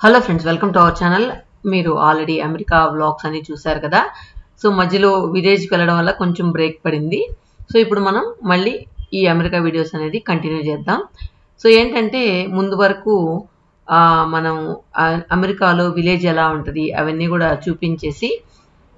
Hello friends, welcome to our channel. మీరు already America vlogs అని చూసారు కదా. సో మధ్యలో విలేజ్కి వెళ్ళడం వల్ల కొంచెం బ్రేక్ పడింది. సో ఇప్పుడు మనం మళ్ళీ ఈ అమెరికా వీడియోస్ అనేది కంటిన్యూ చేద్దాం. సో ఏంటంటే ముందు వరకు మనం అమెరికాలో విలేజ్ ఎలా ఉంటుంది అవన్నీ కూడా చూపించేసి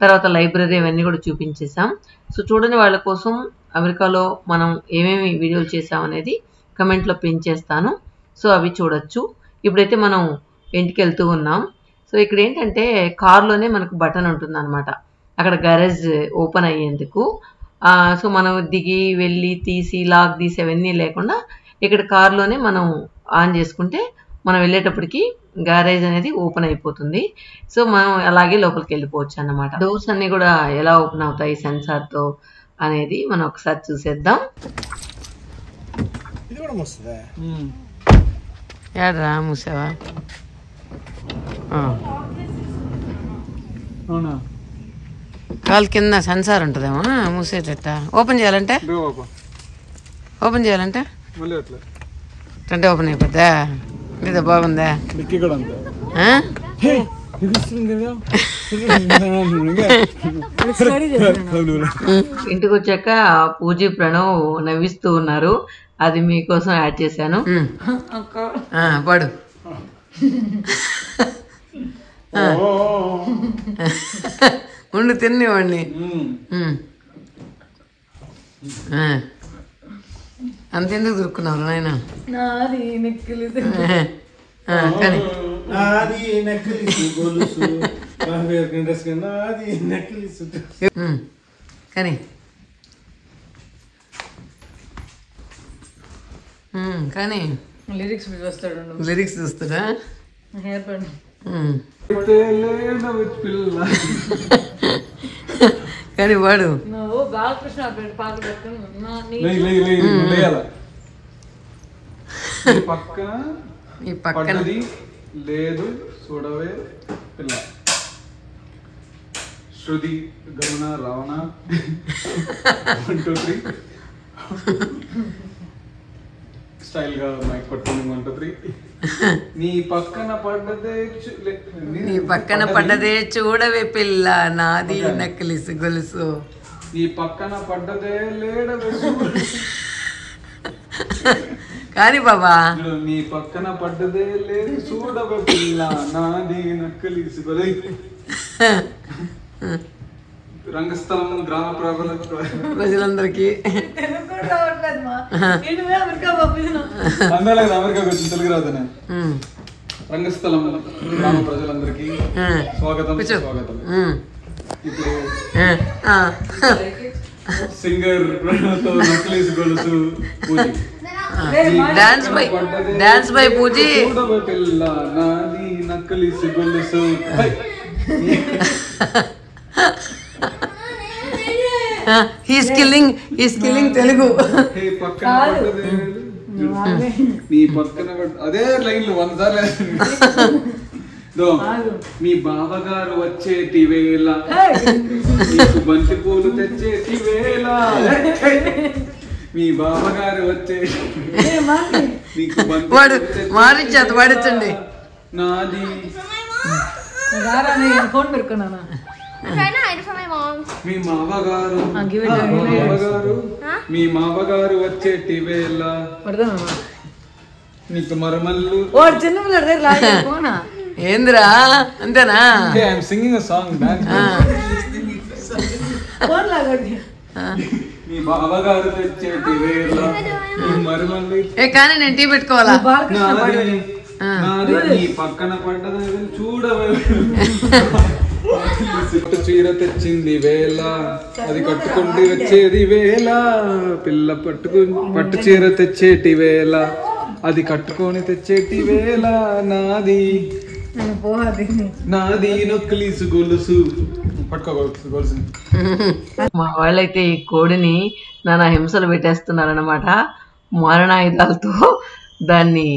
తర్వాత లైబ్రరీ అవన్నీ కూడా చూపించేసాం. సో చూడని వాళ్ళ కోసం అమెరికాలో మనం ఏమేమి వీడియోలు చేసాం అనేది కమెంట్లో పిన్ చేస్తాను. సో అవి చూడొచ్చు. ఇప్పుడైతే మనం ఇంటికి వెళ్తూ ఉన్నాం. సో ఇక్కడ ఏంటంటే కార్లోనే మనకు బటన్ ఉంటుంది అనమాట, అక్కడ గ్యారేజ్ ఓపెన్ అయ్యేందుకు. సో మనం దిగి వెళ్ళి తీసి లాక్ తీసి అవన్నీ లేకుండా ఇక్కడ కార్లోనే మనం ఆన్ చేసుకుంటే మనం వెళ్ళేటప్పటికి గ్యారేజ్ అనేది ఓపెన్ అయిపోతుంది. సో మనం అలాగే లోపలికి వెళ్ళిపోవచ్చు అన్నమాట. డోర్స్ అన్నీ కూడా ఎలా ఓపెన్ అవుతాయి సెన్సార్తో అనేది మనం ఒకసారి చూసేద్దాం. ఏడ్రా మూసావా? కాలు కింద సెన్సార్ ఉంటుందేమో మూసేటట్ట. ఓపెన్ చేయాలంటే అంటే ఓపెన్ అయిపోద్దా? లేదా బాగుందా? ఇంటికి వచ్చాక పూజీ ప్రణవ్ నవ్విస్తూ ఉన్నారు, అది మీకోసం యాడ్ చేశాను. పడు. ఉండు తినేవాడిని. అంతెందుకు దొరుకున్నావు నాయన? కానీ కానీ కానీ లిరిక్స్ చూస్తాడా? కానీ వాడు ఈ పక్కన లేదు చూడవే పిల్ల. శృతి గమన రావణ 1 2 3 స్టైల్ గా మైక్ పట్టుకుని 1 2 3. నీ పక్కన పడ్డదే చూడవే పిల్ల నాది నక్లిస్ గొలుసు. నీ పక్కన పడ్డదే లేడవే కానీ బాబా. నీ పక్కన పడ్డదే లేదు చూడవే పిల్ల నాది నక్లిస్ గొలుసు. రంగస్థలం గ్రామ ప్రజలందరికీ అమెరికా గురించి తెలుగు రాదనే. రంగస్థలం గ్రామ ప్రజలందరికీ స్వాగతం స్వాగతం. ఇప్పుడు సింగర్ ప్రణవ్తో నక్లీస్ గొలుసు పూజీ. Dance by Pooji. పిల్ల నాది నక్లీస్ గొలుసు. He's killing Telugu. నీ పక్కన అదే లైన్లు 100 సార్లు. మీ బావగారు వచ్చేటి వేళ నీకు బంతి పూలు తెచ్చేటి వేళ. మీ బావగారు వచ్చే నీకు మారించండి నాది. ఫోన్ పెట్టుకున్నానా? మీ మావగారు వచ్చేటి వేళ నీకు మరమల్లు. ఏంద్రా అంతేనా? I'm singing song. మీ బావగారు తెచ్చేటి వేళ మరమల్లు. కానీ నేను టీ పెట్టుకోవాలా? నీ పక్కన పడ్డది చూడవే. పట్టు చీర తెచ్చింది వేళ అది కట్టుకుంటూ వచ్చేది వేళ. పిల్ల పట్టు చీర తెచ్చేటి వేళ అది కట్టుకొని తెచ్చేటి వేళ. నాది నక్లీస్ గొలుసు. పట్టుకోగొలుసు గొలుసు. మా వాళ్ళైతే ఈ కోడిని నానా హింసలు పెట్టేస్తున్నారన్నమాట. మారణాయుధాలతో దాన్ని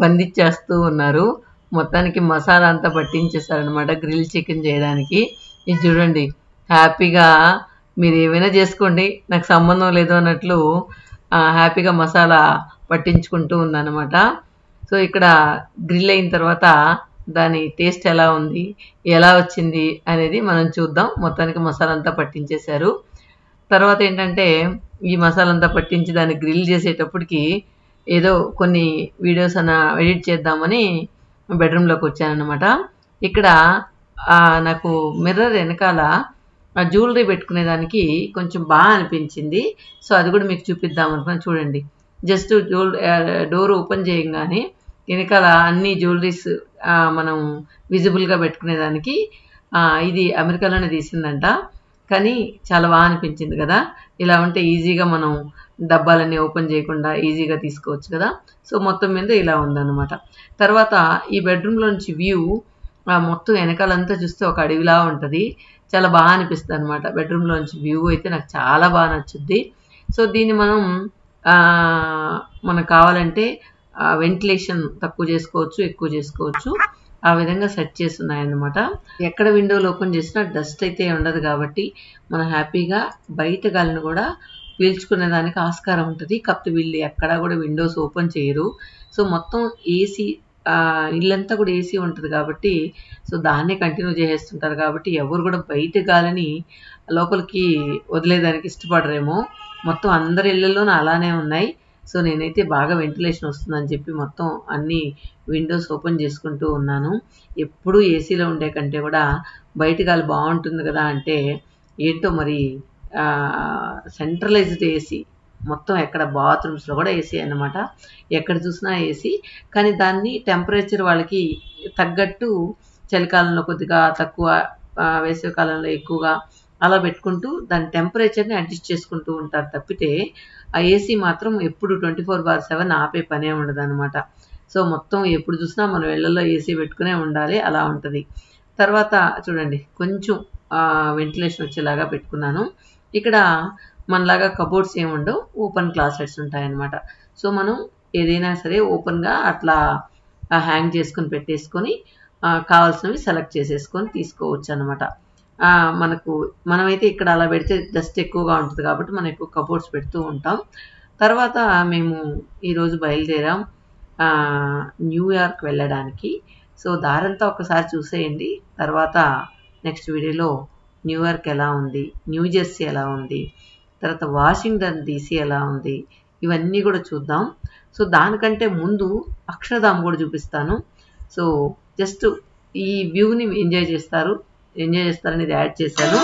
బంధించేస్తూ ఉన్నారు. మొత్తానికి మసాలా అంతా పట్టించేస్తారనమాట గ్రిల్ చికెన్ చేయడానికి. ఇది చూడండి, హ్యాపీగా మీరు ఏమైనా చేసుకోండి నాకు సంబంధం లేదు అన్నట్లు హ్యాపీగా మసాలా పట్టించుకుంటూ ఉందన్నమాట. సో ఇక్కడ గ్రిల్ అయిన తర్వాత దాని టేస్ట్ ఎలా ఉంది, ఎలా వచ్చింది అనేది మనం చూద్దాం. మొత్తానికి మసాలా అంతా పట్టించేశారు. తర్వాత ఏంటంటే ఈ మసాలా అంతా పట్టించి దాన్ని గ్రిల్ చేసేటప్పటికి ఏదో కొన్ని వీడియోస్ అన్న ఎడిట్ చేద్దామని బెడ్రూమ్లోకి వచ్చానన్నమాట. ఇక్కడ నాకు మిర్రర్ వెనకాల జ్యువెలరీ పెట్టుకునేదానికి కొంచెం బాగా అనిపించింది. సో అది కూడా మీకు చూపిద్దాం అనుకున్నాను. చూడండి, జస్ట్ డోర్ ఓపెన్ చేయగానే వెనకాల అన్ని జ్యువెలరీస్ మనం విజిబుల్గా పెట్టుకునేదానికి ఇది అమెరికాలోనే తీసిందంట. కానీ చాలా బాగా అనిపించింది కదా. ఇలా ఉంటే ఈజీగా మనం డబ్బాలన్నీ ఓపెన్ చేయకుండా ఈజీగా తీసుకోవచ్చు కదా. సో మొత్తం మీద ఇలా ఉందన్నమాట. తర్వాత ఈ బెడ్రూమ్లోంచి వ్యూ మొత్తం వెనకాలంతా చూస్తే ఒక అడవిలా ఉంటుంది. చాలా బాగా అనిపిస్తుంది అనమాట. బెడ్రూమ్లోంచి వ్యూ అయితే నాకు చాలా బాగా నచ్చుద్ది. సో దీన్ని మనకు కావాలంటే వెంటిలేషన్ తక్కువ చేసుకోవచ్చు, ఎక్కువ చేసుకోవచ్చు. ఆ విధంగా సెట్ చేసి ఉన్నాయన్నమాట. ఎక్కడ విండోలు ఓపెన్ చేసినా డస్ట్ అయితే ఉండదు కాబట్టి మనం హ్యాపీగా బయట గాలిని కూడా పీల్చుకునే దానికి ఆస్కారం ఉంటుంది. కాకపోతే వీళ్ళు ఎక్కడా కూడా విండోస్ ఓపెన్ చేయరు. సో మొత్తం ఏసీ, ఇల్లంతా కూడా ఏసీ ఉంటుంది కాబట్టి సో దాన్నే కంటిన్యూ చేసేస్తుంటారు కాబట్టి ఎవరు కూడా బయట గాలిని లోపలికి వదిలేదానికి ఇష్టపడరేమో. మొత్తం అందరి ఇళ్లలోనూ అలానే ఉన్నాయి. సో నేనైతే బాగా వెంటిలేషన్ వస్తుందని చెప్పి మొత్తం అన్ని విండోస్ ఓపెన్ చేసుకుంటూ ఉన్నాను. ఎప్పుడూ ఏసీలో ఉండే కంటే కూడా బయట గాలి బాగుంటుంది కదా అంటే ఏంటో మరి సెంట్రలైజ్డ్ ఏసీ మొత్తం ఎక్కడ బాత్రూమ్స్లో కూడా ఏసీ అన్నమాట. ఎక్కడ చూసినా ఏసీ. కానీ దాన్ని టెంపరేచర్ వాళ్ళకి తగ్గట్టు చలికాలంలో కొద్దిగా తక్కువ, వేసవికాలంలో ఎక్కువగా అలా పెట్టుకుంటూ దాని టెంపరేచర్ని అడ్జస్ట్ చేసుకుంటూ ఉంటారు తప్పితే ఆ ఏసీ మాత్రం ఎప్పుడు 24/7 ఆపే పనే ఉండదు అనమాట. సో మొత్తం ఎప్పుడు చూసినా మనం ఇళ్లలో ఏసీ పెట్టుకునే ఉండాలి, అలా ఉంటుంది. తర్వాత చూడండి, కొంచెం వెంటిలేషన్ వచ్చేలాగా పెట్టుకున్నాను. ఇక్కడ మనలాగా కబోర్డ్స్ ఏమి ఉండవు, ఓపెన్ క్లాసెట్స్ ఉంటాయన్నమాట. సో మనం ఏదైనా సరే ఓపెన్గా అట్లా హ్యాంగ్ చేసుకొని పెట్టేసుకొని కావాల్సినవి సెలెక్ట్ చేసేసుకొని తీసుకోవచ్చు అనమాట. మనమైతే ఇక్కడ అలా పెడితే డస్ట్ ఎక్కువగా ఉంటుంది కాబట్టి మనం ఎక్కువ కబోర్డ్స్ పెడుతూ ఉంటాం. తర్వాత మేము ఈరోజు బయలుదేరాం న్యూయార్క్ వెళ్ళడానికి. సో దారంతా ఒకసారి చూసేయండి. తర్వాత నెక్స్ట్ వీడియోలో న్యూయార్క్ ఎలా ఉంది, న్యూ జెర్సీ ఎలా ఉంది, తర్వాత వాషింగ్టన్ డీసీ ఎలా ఉంది, ఇవన్నీ కూడా చూద్దాం. సో దానికంటే ముందు అక్షరధామ్ కూడా చూపిస్తాను. సో జస్ట్ ఈ వ్యూని ఎంజాయ్ చేస్తారని ఇది యాడ్ చేశాను.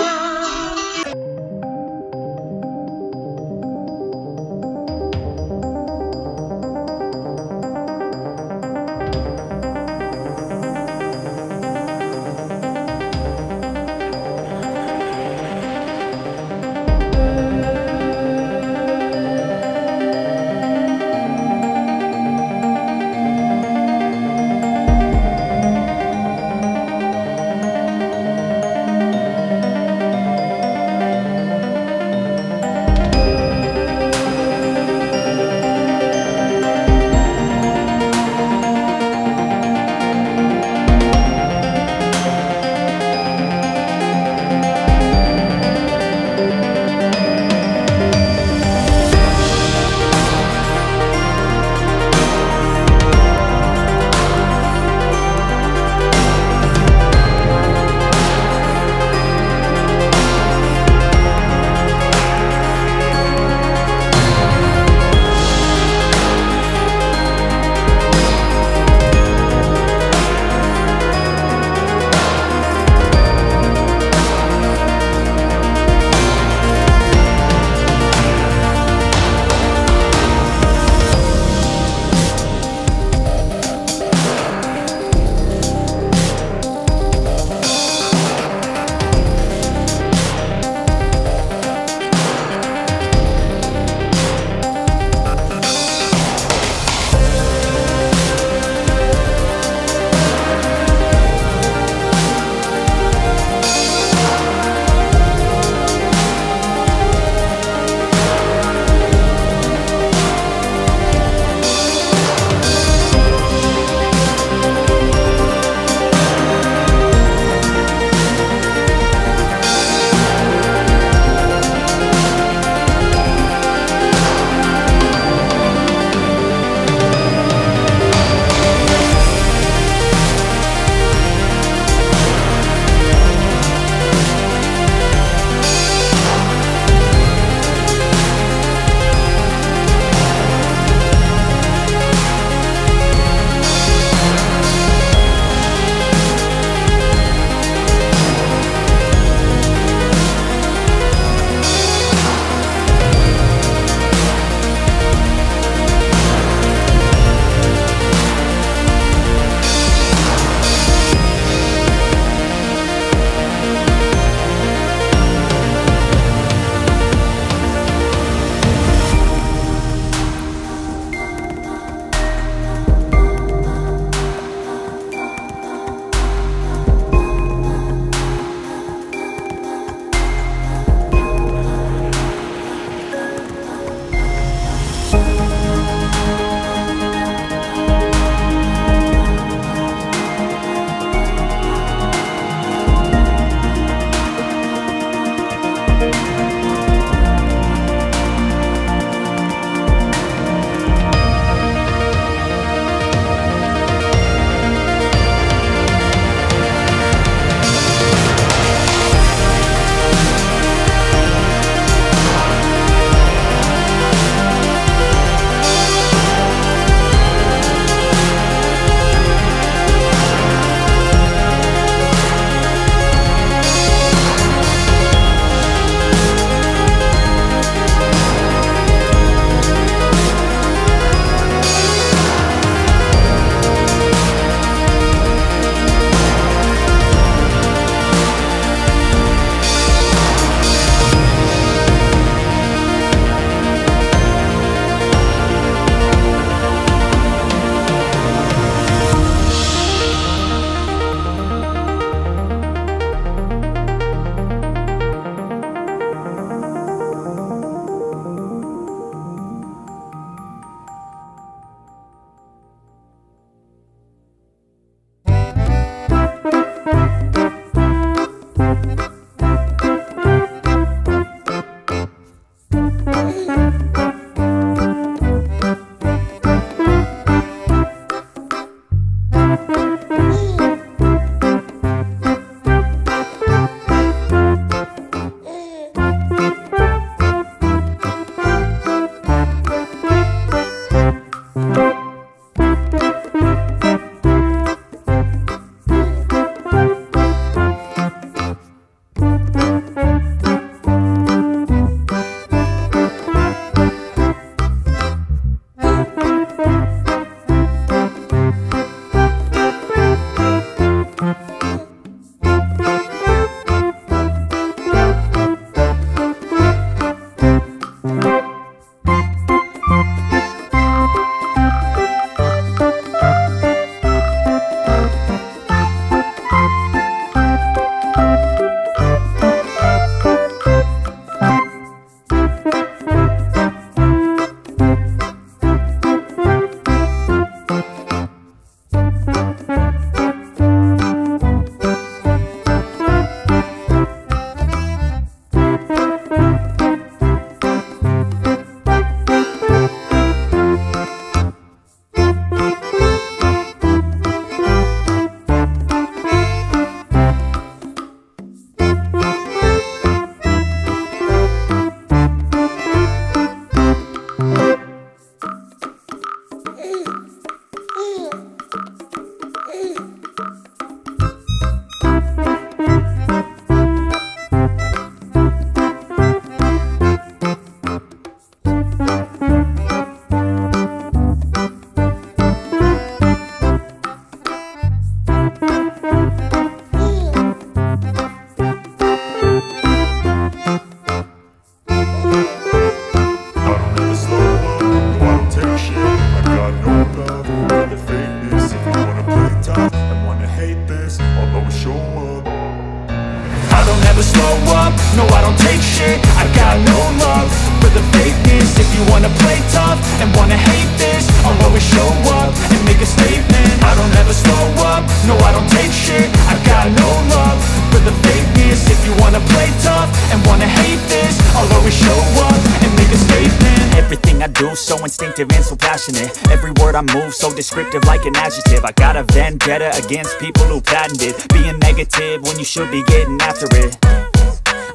Slow up, no I don't take shit. I got no love for the fakeness. If you wanna play tough and wanna hate this, I'll always show up and make a statement. I don't ever slow up, no I don't take shit. I got no love for the fakeness. If you wanna play tough and wanna hate this, I'll always show up and make a statement. Everything I do so instinctive and so passionate. Every word I move so descriptive like an adjective. I got a vendetta against people who patented being negative when you should be getting after it.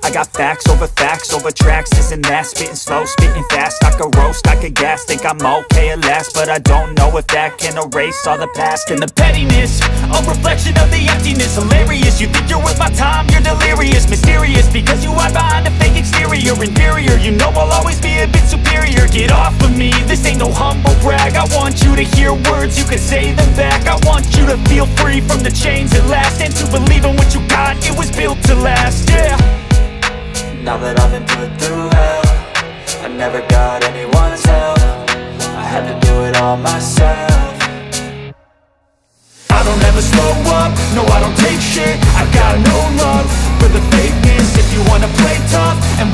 I got facts over tracks, this and that. Spitting slow, spitting fast, I could roast, I could gas. Think I'm okay at last, but I don't know if that can erase all the past. And the pettiness, a reflection of the emptiness. Hilarious, you think you're worth my time, you're delirious. Mysterious, because you hide behind a fake exterior. Inferior, you know I'll always be a bit superior. Get off of me, this ain't no humble brag. I want you to hear words, you can say them back. I want you to feel free from the chains at last, and to believe in what you got, it was built to last, yeah. Now that I've been put through hell, I never got anyone's help. I had to do it all myself. I don't ever slow up, no I don't take shit. I got no love for the fakeness. If you wanna play tough and